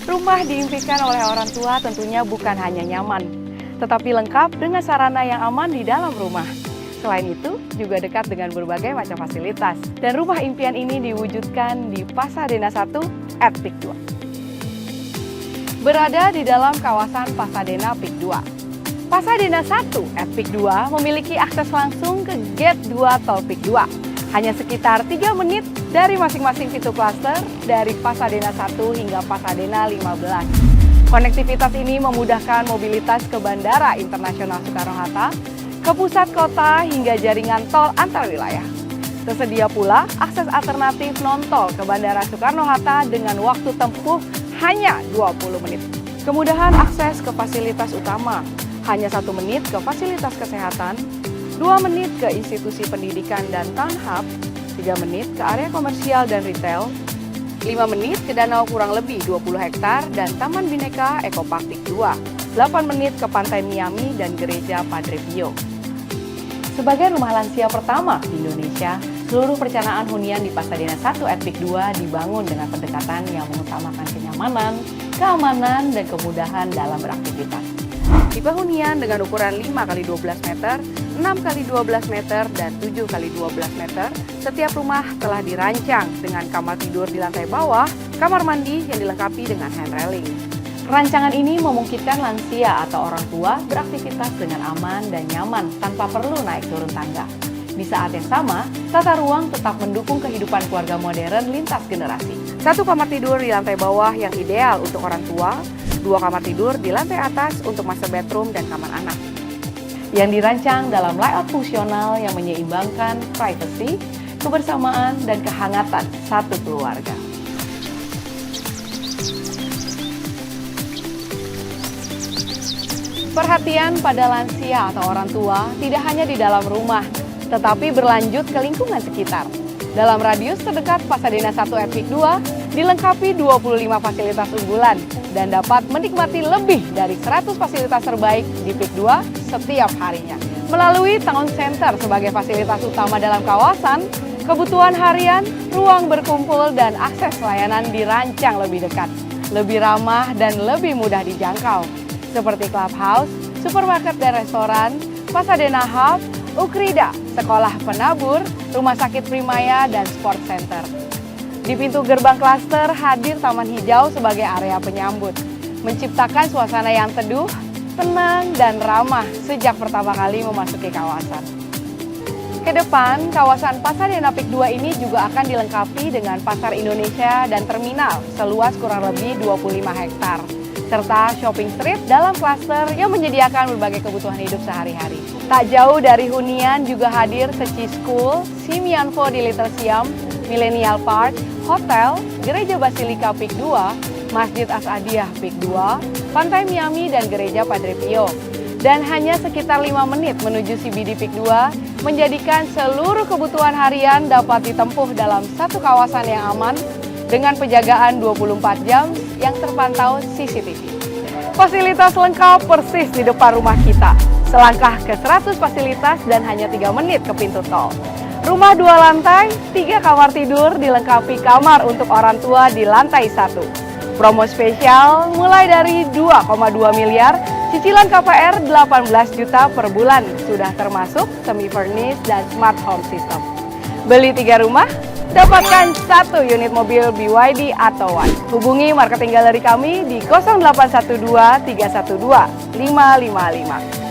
Rumah diimpikan oleh orang tua tentunya bukan hanya nyaman, tetapi lengkap dengan sarana yang aman di dalam rumah. Selain itu, juga dekat dengan berbagai macam fasilitas. Dan rumah impian ini diwujudkan di Pasadena 1 at Peak 2. Berada di dalam kawasan Pasadena Peak 2. Pasadena 1 at Peak 2 memiliki akses langsung ke Gate 2 Tol Peak 2. Hanya sekitar 3 menit dari masing-masing pintu klaster dari Pasadena 1 hingga Pasadena 15. Konektivitas ini memudahkan mobilitas ke Bandara Internasional Soekarno-Hatta, ke pusat kota hingga jaringan tol antar wilayah. Tersedia pula akses alternatif non-tol ke Bandara Soekarno-Hatta dengan waktu tempuh hanya 20 menit. Kemudahan akses ke fasilitas utama, hanya 1 menit ke fasilitas kesehatan, 2 menit ke institusi pendidikan dan town hub, 3 menit ke area komersial dan retail, 5 menit ke danau kurang lebih 20 hektar dan Taman Bineka Eco Park Peak 2, 8 menit ke Pantai Miami dan Gereja Padre Pio. Sebagai rumah lansia pertama di Indonesia, seluruh perencanaan hunian di Pasadena 1 at Peak 2 dibangun dengan pendekatan yang mengutamakan kenyamanan, keamanan, dan kemudahan dalam beraktivitas. Tipe hunian dengan ukuran 5x12 meter, 6x12 meter, dan 7x12 meter, setiap rumah telah dirancang dengan kamar tidur di lantai bawah, kamar mandi yang dilengkapi dengan hand railing. Rancangan ini memungkinkan lansia atau orang tua beraktivitas dengan aman dan nyaman tanpa perlu naik turun tangga. Di saat yang sama, tata ruang tetap mendukung kehidupan keluarga modern lintas generasi. 1 kamar tidur di lantai bawah yang ideal untuk orang tua, 2 kamar tidur di lantai atas untuk master bedroom dan kamar anak. Yang dirancang dalam layout fungsional yang menyeimbangkan privasi, kebersamaan, dan kehangatan satu keluarga. Perhatian pada lansia atau orang tua tidak hanya di dalam rumah, tetapi berlanjut ke lingkungan sekitar. Dalam radius terdekat Pasadena 1 at Peak 2 dilengkapi 25 fasilitas unggulan dan dapat menikmati lebih dari 100 fasilitas terbaik di Peak 2 setiap harinya. Melalui Town Center sebagai fasilitas utama dalam kawasan, kebutuhan harian, ruang berkumpul, dan akses layanan dirancang lebih dekat, lebih ramah, dan lebih mudah dijangkau. Seperti clubhouse, supermarket dan restoran, Pasadena Hub, Ukrida, sekolah penabur, rumah sakit Primaya, dan sport center. Di pintu gerbang klaster hadir taman hijau sebagai area penyambut, menciptakan suasana yang teduh, tenang, dan ramah sejak pertama kali memasuki kawasan. Kedepan, kawasan Pasadena Peak 2 ini juga akan dilengkapi dengan pasar Indonesia dan terminal seluas kurang lebih 25 hektar, serta shopping street dalam klaster yang menyediakan berbagai kebutuhan hidup sehari-hari. Tak jauh dari hunian juga hadir Seci School, Simianfo di Little Siam, Millennial Park, Hotel, Gereja Basilika Peak 2, Masjid As-Adiyah Peak 2, Pantai Miami, dan Gereja Padre Pio. Dan hanya sekitar 5 menit menuju CBD Peak 2, menjadikan seluruh kebutuhan harian dapat ditempuh dalam satu kawasan yang aman, dengan penjagaan 24 jam yang terpantau CCTV. Fasilitas lengkap persis di depan rumah kita. Selangkah ke 100 fasilitas dan hanya 3 menit ke pintu tol. Rumah 2 lantai, 3 kamar tidur dilengkapi kamar untuk orang tua di lantai 1. Promo spesial mulai dari 2,2 miliar, cicilan KPR 18 juta per bulan, sudah termasuk semi-furnished dan smart home system. Beli 3 rumah, dapatkan 1 unit mobil BYD atau One. Hubungi marketing galeri kami di 0812 312 555.